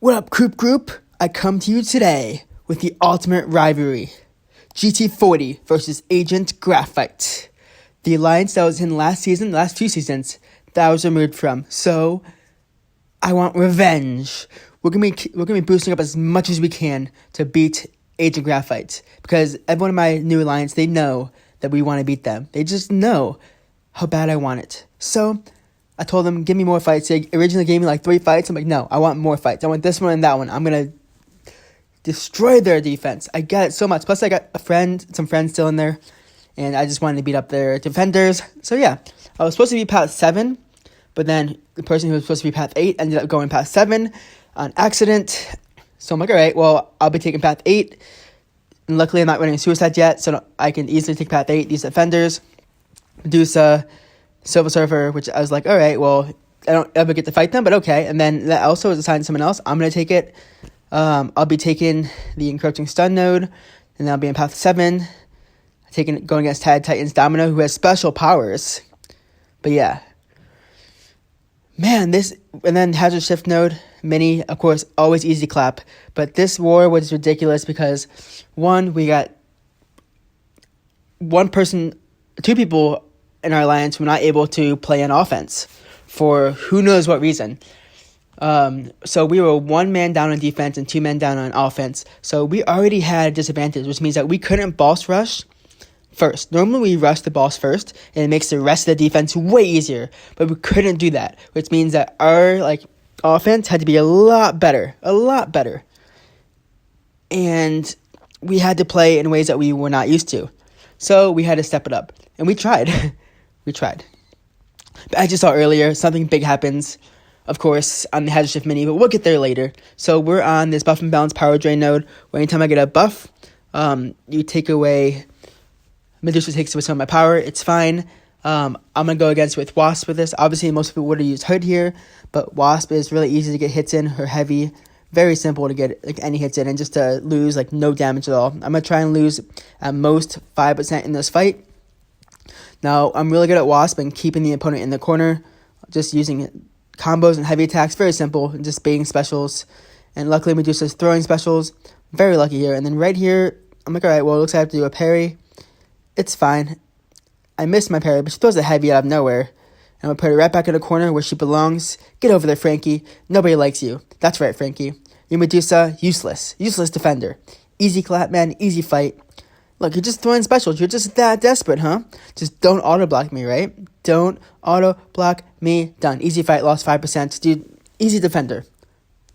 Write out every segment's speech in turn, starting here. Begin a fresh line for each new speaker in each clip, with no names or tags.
What up, Coop Group? I come to you today with the ultimate rivalry. GT40 versus AGT Graphite. The alliance that was in last few seasons, that I was removed from. So, I want revenge. We're gonna be boosting up as much as we can to beat AGT Graphite. Because everyone in my new alliance, they know that we want to beat them. They just know how bad I want it. So, I told them, give me more fights. They originally gave me like 3 fights. I'm like, no, I want more fights. I want this one and that one. I'm going to destroy their defense. I get it so much. Plus, I got some friends still in there. And I just wanted to beat up their defenders. So, yeah. I was supposed to be path 7. But then the person who was supposed to be path 8 ended up going path 7 on accident. So, I'm like, all right, well, I'll be taking path 8. And luckily, I'm not running suicide yet. So, I can easily take path 8. These defenders, Medusa, Silver Surfer, which I was like, all right, well, I don't ever get to fight them, but okay. And then that also was assigned to someone else. I'm going to take it. I'll be taking the encroaching stun node, and then I'll be in path 7, going against Titan's Domino, who has special powers. But yeah. Man, and then Hazard Shift node, mini, of course, always easy clap. But this war was ridiculous because, one, we got two people in our alliance were not able to play on offense for who knows what reason. So we were 1 man down on defense and 2 men down on offense. So we already had a disadvantage, which means that we couldn't boss rush first. Normally we rush the boss first, and it makes the rest of the defense way easier. But we couldn't do that, which means that our offense had to be a lot better. And we had to play in ways that we were not used to. So we had to step it up, and we tried. But as you saw earlier, something big happens, of course, on the Hazard Shift Mini, but we'll get there later. So we're on this buff and balance power drain node, where anytime I get a buff, you take away, Medusa takes away some of my power. It's fine. I'm going to go against with Wasp with this. Obviously, most people would have used Hood here, but Wasp is really easy to get hits in. Her heavy, very simple to get any hits in, and just to lose no damage at all. I'm going to try and lose at most 5% in this fight. Now, I'm really good at Wasp and keeping the opponent in the corner, just using combos and heavy attacks, very simple, and just baiting specials. And luckily, Medusa's throwing specials, very lucky here. And then right here, I'm like, all right, well, it looks like I have to do a parry. It's fine. I missed my parry, but she throws a heavy out of nowhere. I'm going to put her right back in the corner where she belongs. Get over there, Frankie. Nobody likes you. That's right, Frankie. Your Medusa, useless. Useless defender. Easy clap, man. Easy fight. Look, you're just throwing specials. You're just that desperate, huh? Just don't auto-block me, right? Don't auto-block me. Done. Easy fight, lost 5%. Dude, easy defender.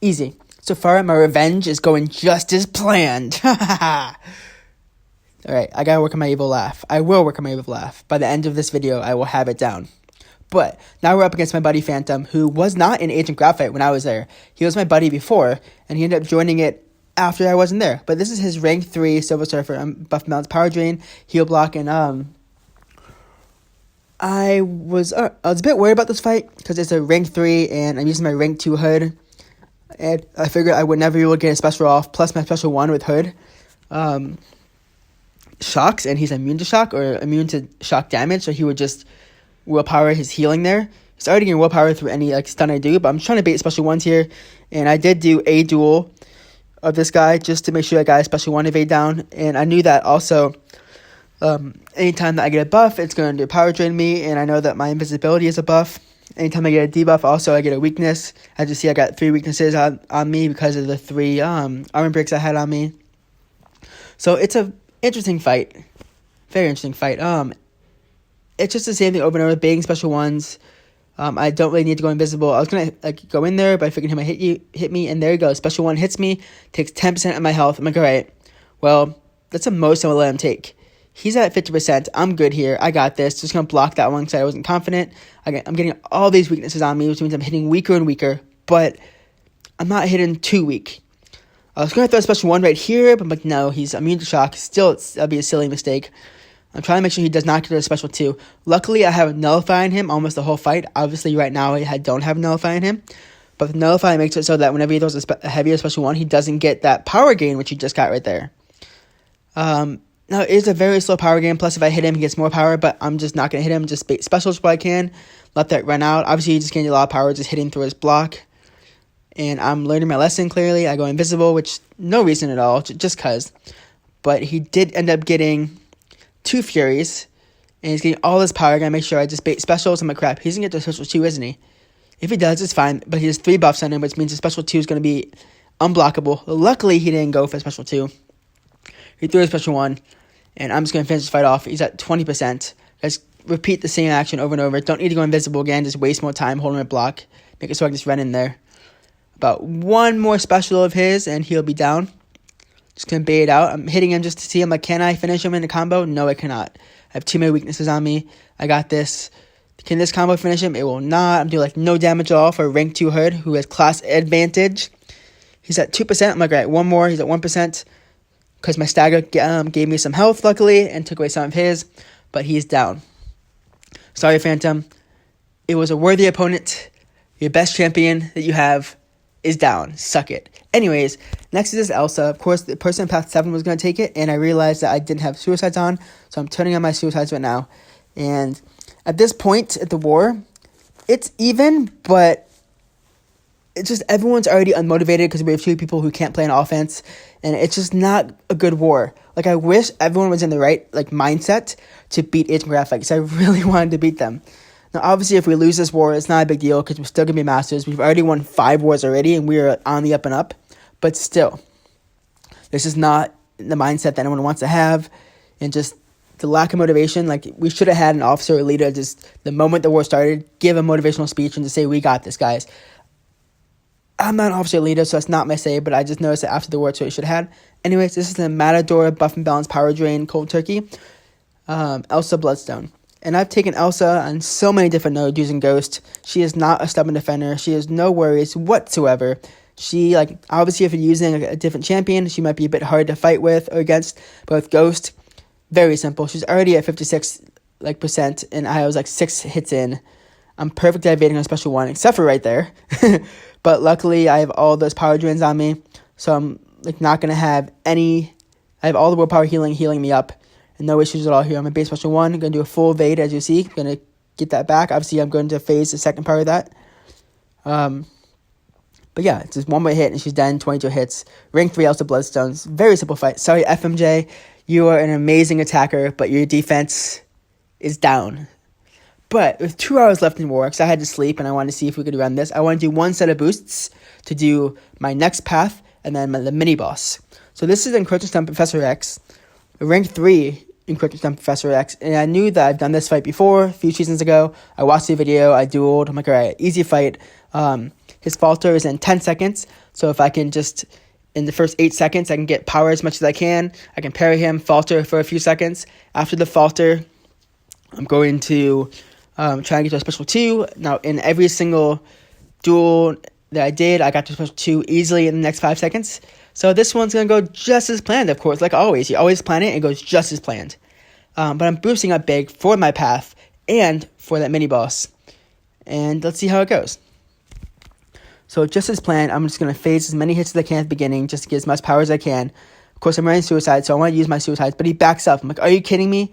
Easy. So far, my revenge is going just as planned. Alright, I gotta work on my evil laugh. I will work on my evil laugh. By the end of this video, I will have it down. But now we're up against my buddy Phantom, who was not in AGT Graphite when I was there. He was my buddy before, and he ended up joining it after I wasn't there. But this is his rank 3 Silver Surfer, buff balance power drain, heal block, and I was a bit worried about this fight because it's a rank 3 and I'm using my rank 2 Hood, and I figured I would never be able to get a special off, plus my special 1 with Hood shocks, and he's immune to shock or immune to shock damage, so he would just willpower his healing there. He's already getting willpower through any stun I do, but I'm trying to bait special 1s here, and I did do a duel of this guy just to make sure I got a special 1 evade down. And I knew that also anytime that I get a buff, it's going to power drain me, and I know that my invisibility is a buff. Anytime I get a debuff, also I get a weakness. As you see, I got 3 weaknesses on me because of the 3 armor breaks I had on me. So it's a interesting fight. Very interesting fight. It's just the same thing over and over, baiting special 1s. I don't really need to go invisible. I was going to go in there, but I figured he might hit me, and there you go. Special 1 hits me, takes 10% of my health. I'm like, all right, well, that's the most I'm going to let him take. He's at 50%. I'm good here. I got this. Just going to block that one because I wasn't confident. I'm getting all these weaknesses on me, which means I'm hitting weaker and weaker, but I'm not hitting too weak. I was going to throw a special 1 right here, but I'm like, no, he's immune to shock. Still, that'd be a silly mistake. I'm trying to make sure he does not get a special 2. Luckily, I have Nullify in him almost the whole fight. Obviously, right now, I don't have Nullify in him. But the Nullify makes it so that whenever he throws a heavier special 1, he doesn't get that power gain, which he just got right there. Now, it is a very slow power gain. Plus, if I hit him, he gets more power. But I'm just not going to hit him. Just bait specials what I can. Let that run out. Obviously, he just gained a lot of power just hitting through his block. And I'm learning my lesson clearly. I go invisible, which no reason at all, just cause. But he did end up getting 2 Furies. And he's getting all this power. I gotta make sure I just bait specials. I'm like, crap, he's gonna get the special 2, isn't he? If he does, it's fine. But he has 3 buffs on him, which means the special 2 is gonna be unblockable. Luckily, he didn't go for special 2. He threw a special 1. And I'm just gonna finish this fight off. He's at 20%. Guys, repeat the same action over and over. Don't need to go invisible again. Just waste more time holding my block. Make it so I can just run in there. About 1 more special of his, and he'll be down. Just gonna bait it out. I'm hitting him just to see. I'm like, can I finish him in a combo? No, I cannot. I have too many weaknesses on me. I got this. Can this combo finish him? It will not. I'm doing like no damage at all for a rank 2 hood who has class advantage. He's at 2%. I'm like, all right, 1 more. He's at 1%. Because my stagger gave me some health, luckily, and took away some of his. But he's down. Sorry, Phantom. It was a worthy opponent. Your best champion that you have is down. Suck it. Anyways, next is this Elsa. Of course, the person in Path 7 was going to take it, and I realized that I didn't have suicides on, so I'm turning on my suicides right now. And at this point at the war, it's even, but it's just everyone's already unmotivated because we have 2 people who can't play on offense, and it's just not a good war. Like, I wish everyone was in the right mindset to beat AGT Graphite, because I really wanted to beat them. Now, obviously, if we lose this war, it's not a big deal because we're still going to be masters. We've already won 5 wars already, and we're on the up and up. But still, this is not the mindset that anyone wants to have. And just the lack of motivation. Like, we should have had an officer or leader just the moment the war started, give a motivational speech and just say, we got this, guys. I'm not an officer or leader, so that's not my say, but I just noticed that after the war, that's what we should have had. Anyways, this is the Matador Buff and Balance Power Drain Cold Turkey. Elsa Bloodstone. And I've taken Elsa on so many different nodes using Ghost. She is not a stubborn defender. She has no worries whatsoever. She, obviously if you're using a different champion, she might be a bit hard to fight with or against. But with Ghost, very simple. She's already at 56%, and I was 6 hits in. I'm perfect at evading a special 1, except for right there. But luckily, I have all those power drains on me. So I'm not going to have any. I have all the willpower healing me up. And no issues at all here. I'm a base special 1. I'm going to do a full evade, as you see. I'm going to get that back. Obviously, I'm going to phase the second part of that. But yeah, it's just 1 more hit, and she's done. 22 hits. Rank 3 Elsa Bloodstones. Very simple fight. Sorry, FMJ. You are an amazing attacker, but your defense is down. But with 2 hours left in war, because I had to sleep, and I wanted to see if we could run this, I want to do 1 set of boosts to do my next path, and then the mini-boss. So this is Encroaching Professor X. Rank 3 encroaching Professor X, and I knew that I've done this fight before, a few seasons ago. I watched the video, I dueled. I'm like, alright, easy fight. His falter is in 10 seconds, so if I can just, in the first 8 seconds, I can get power as much as I can parry him, falter for a few seconds. After the falter, I'm going to try and get to a special 2. Now, in every single duel that I did, I got to a special 2 easily in the next 5 seconds. So this one's going to go just as planned, of course, like always. You always plan it, and it goes just as planned. But I'm boosting up big for my path and for that mini-boss. And let's see how it goes. So just as planned, I'm just going to phase as many hits as I can at the beginning, just to get as much power as I can. Of course, I'm running suicide, so I want to use my suicides, but he backs up. I'm like, are you kidding me?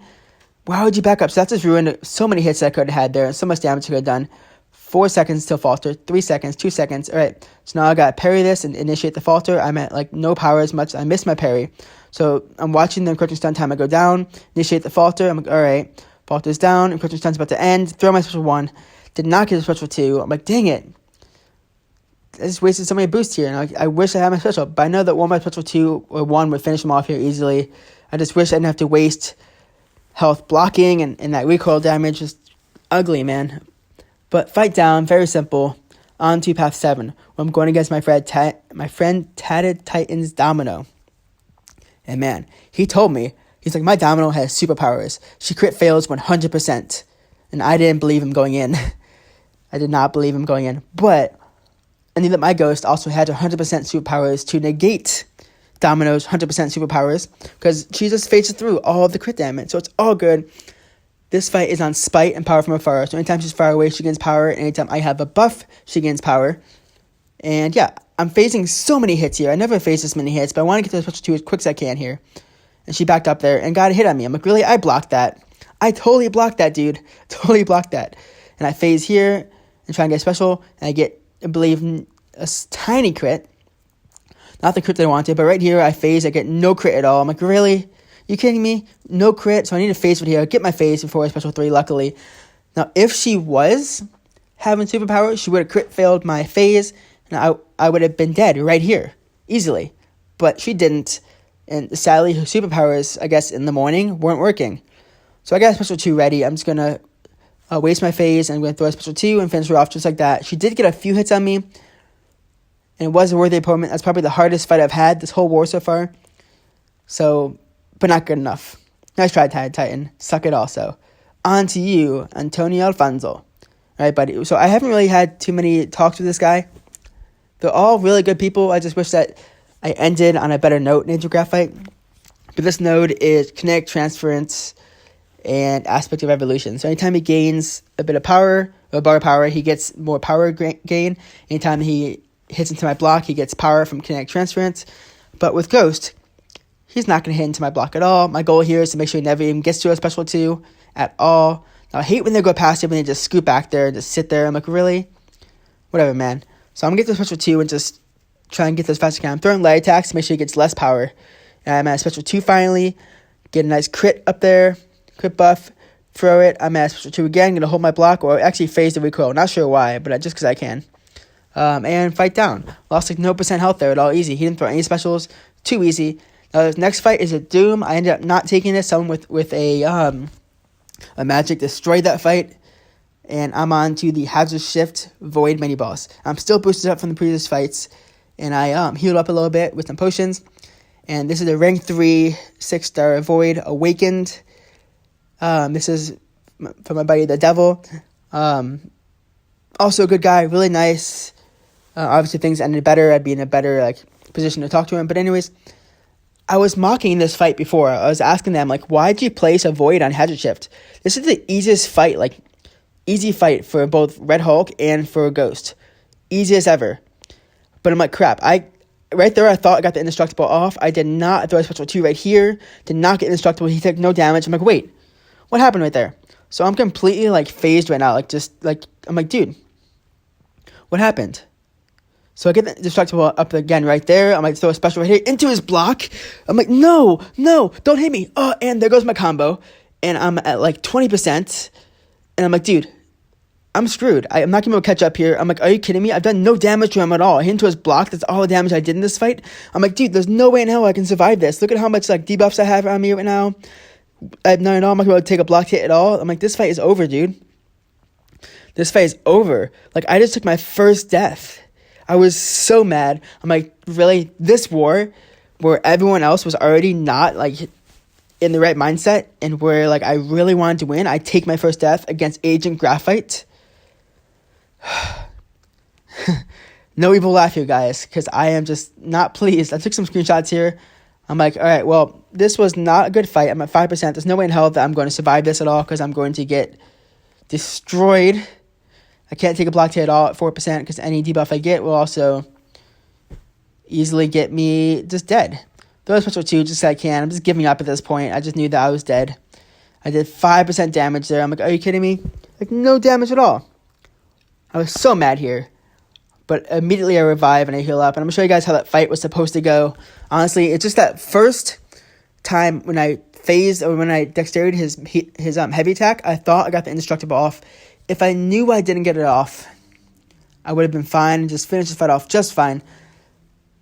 Why would you back up? So that just ruined so many hits that I could have had there, and so much damage I could have done. 4 seconds till falter, 3 seconds, 2 seconds. All right, so now I got to parry this and initiate the falter. I'm at no power as much. I missed my parry. So I'm watching the encroaching stun timer go down, initiate the falter. I'm like, all right, falter's down, encroaching stun's about to end. Throw my special 1. Did not get a special 2. I'm like, dang it. I just wasted so many boosts here, and I wish I had my special. But I know that my special 2 or 1 would finish him off here easily. I just wish I didn't have to waste health blocking and that recoil damage. Just ugly, man. But fight down, very simple. On to path 7, where I'm going against my friend Tatted Titan's Domino. And man, he told me, he's like, my Domino has superpowers. She crit fails 100%. And I didn't believe him going in. I did not believe him going in. But I knew that my Ghost also had 100% superpowers to negate Domino's 100% superpowers, because she just phases through all of the crit damage. So it's all good. This fight is on Spite and Power from Afar. So anytime she's far away, she gains power. And anytime I have a buff, she gains power. And yeah, I'm phasing so many hits here. I never phased this many hits, but I want to get to the special 2 as quick as I can here. And she backed up there and got a hit on me. I'm like, really? I blocked that. I totally blocked that, dude. Totally blocked that. And I phase here and try and get special. And I get, I believe, tiny crit. Not the crit that I wanted, but right here I phase, I get no crit at all. I'm like, really? You kidding me? No crit, so I need to phase it here. I get my phase before a special 3, luckily. Now, if she was having superpower, she would have crit failed my phase, and I would have been dead right here, easily. But she didn't, and sadly, her superpowers, I guess, in the morning weren't working. So I got a special 2 ready. I'm just going to waste my phase, and I'm going to throw a special 2 and finish her off just like that. She did get a few hits on me, and it was a worthy opponent. That's probably the hardest fight I've had this whole war so far. So, but not good enough. Nice try, Titan. Suck it also. On to you, Antonio Alfonso. All right, buddy. So I haven't really had too many talks with this guy. They're all really good people. I just wish that I ended on a better note in AGT Graphite. But this node is kinetic, transference, and aspect of evolution. So anytime he gains a bit of power, or a bar of power, he gets more power gain. Anytime he hits into my block, he gets power from kinetic transference. But with Ghost, he's not going to hit into my block at all. My goal here is to make sure he never even gets to a special 2 at all. Now, I hate when they go past it, when they just scoot back there and just sit there. I'm like, really? Whatever, man. So I'm going to get to a special 2 and just try and get this fast as I can. I'm throwing light attacks to make sure he gets less power. And I'm at a special 2 finally. Get a nice crit up there. Crit buff. Throw it. I'm at a special 2 again. Going to hold my block or actually phase the recoil. Not sure why, but just because I can. And fight down. Lost like no % health there at all. Easy. He didn't throw any specials. Too easy. Now, this next fight is a Doom. I ended up not taking this. Someone with a magic destroyed that fight. And I'm on to the Hazard Shift Void mini boss. I'm still boosted up from the previous fights. And I healed up a little bit with some potions. And this is a rank 3 6-star Void Awakened. This is from my buddy the Devil. Also a good guy, really nice. Obviously things ended better. I'd be in a better position to talk to him. But anyways, I was mocking this fight before. I was asking them, why'd you place a Void on Hazard Shift? This is the easiest fight, easy fight for both Red Hulk and for Ghost. Easiest ever. But I'm like, crap. Right there, I thought I got the indestructible off. I did not throw a special 2 right here. Did not get indestructible. He took no damage. I'm like, wait. What happened right there? So I'm completely, phased right now. I'm like, dude. What happened? So I get the indestructible up again right there. I'm like, throw a special right here into his block. I'm like, no, don't hit me. Oh, and there goes my combo. And I'm at 20%. And I'm like, dude, I'm screwed. I'm not going to be able to catch up here. I'm like, are you kidding me? I've done no damage to him at all. I hit into his block. That's all the damage I did in this fight. I'm like, dude, there's no way in hell I can survive this. Look at how much debuffs I have on me right now. I have none at all. I'm not going to be able to take a block hit at all. I'm like, this fight is over, dude. This fight is over. I just took my first death. I was so mad. I'm like, really? This war where everyone else was already not, in the right mindset and where, I really wanted to win, I take my first death against AGT Graphite. No evil laugh here, guys, because I am just not pleased. I took some screenshots here. I'm like, all right, well, this was not a good fight. I'm at 5%. There's no way in hell that I'm going to survive this at all because I'm going to get destroyed. I can't take a block hit at all at 4% because any debuff I get will also easily get me just dead. Throw a special 2 just so I can. I'm just giving up at this point. I just knew that I was dead. I did 5% damage there. I'm like, are you kidding me? No damage at all. I was so mad here. But immediately I revive and I heal up. And I'm going to show you guys how that fight was supposed to go. Honestly, it's just that first time when I phased or when I dexterity his heavy attack, I thought I got the indestructible off. If I knew I didn't get it off, I would have been fine and just finished the fight off just fine.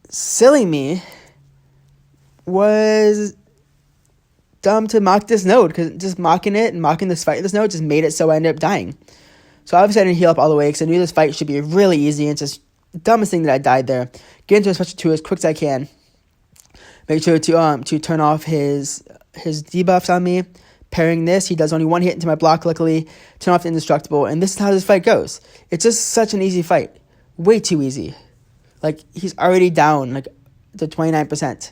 Silly me was dumb to mock this node because just mocking it and mocking this fight with this node just made it so I ended up dying. So obviously I didn't heal up all the way because I knew this fight should be really easy and just the dumbest thing that I died there. Get into a special 2 as quick as I can. Make sure to turn off his debuffs on me. Pairing this, he does only 1 hit into my block, luckily. Turn off the indestructible, and this is how this fight goes. It's just such an easy fight. Way too easy. He's already down, to 29%.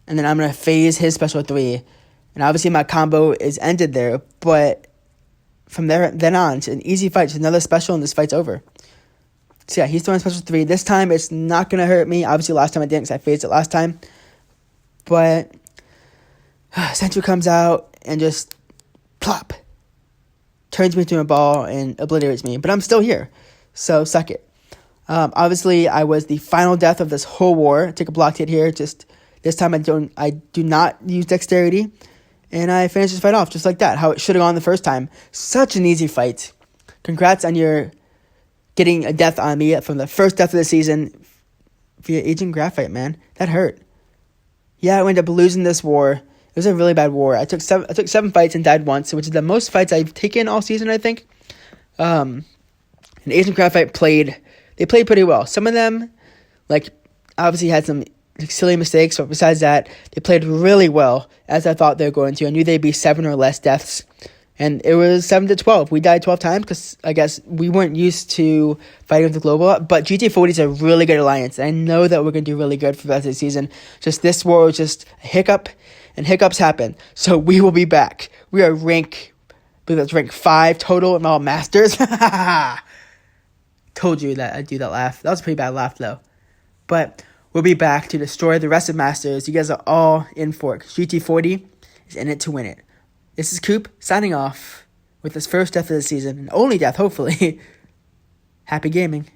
And then I'm going to phase his special 3. And obviously my combo is ended there, but from then on, it's an easy fight. It's another special, and this fight's over. So yeah, he's throwing special 3. This time, it's not going to hurt me. Obviously, last time I didn't because I phased it last time. But Sentry comes out and just plop. Turns me into a ball and obliterates me. But I'm still here. So suck it. Obviously, I was the final death of this whole war. Take a block hit here. Just this time, I do not use dexterity, and I finished this fight off just like that. How it should have gone the first time. Such an easy fight. Congrats on your getting a death on me from the first death of the season via Agent Graphite, man. That hurt. Yeah, I ended up losing this war. It was a really bad war. I took 7 fights and died once, which is the most fights I've taken all season, I think. And Agent Graphite played pretty well. Some of them, like, obviously had some silly mistakes, but besides that, they played really well, as I thought they were going to. I knew they'd be 7 or less deaths, and it was 7-12. We died 12 times, because I guess we weren't used to fighting with the global, but GT40 is a really good alliance, and I know that we're going to do really good for the rest of the season. Just this war was just a hiccup, and hiccups happen, so we will be back. We are rank 5 total in all masters. Told you that I'd do that laugh. That was a pretty bad laugh, though. But we'll be back to destroy the rest of Masters. You guys are all in for it. GT40 is in it to win it. This is Coop signing off with his first death of the season. And only death, hopefully. Happy gaming.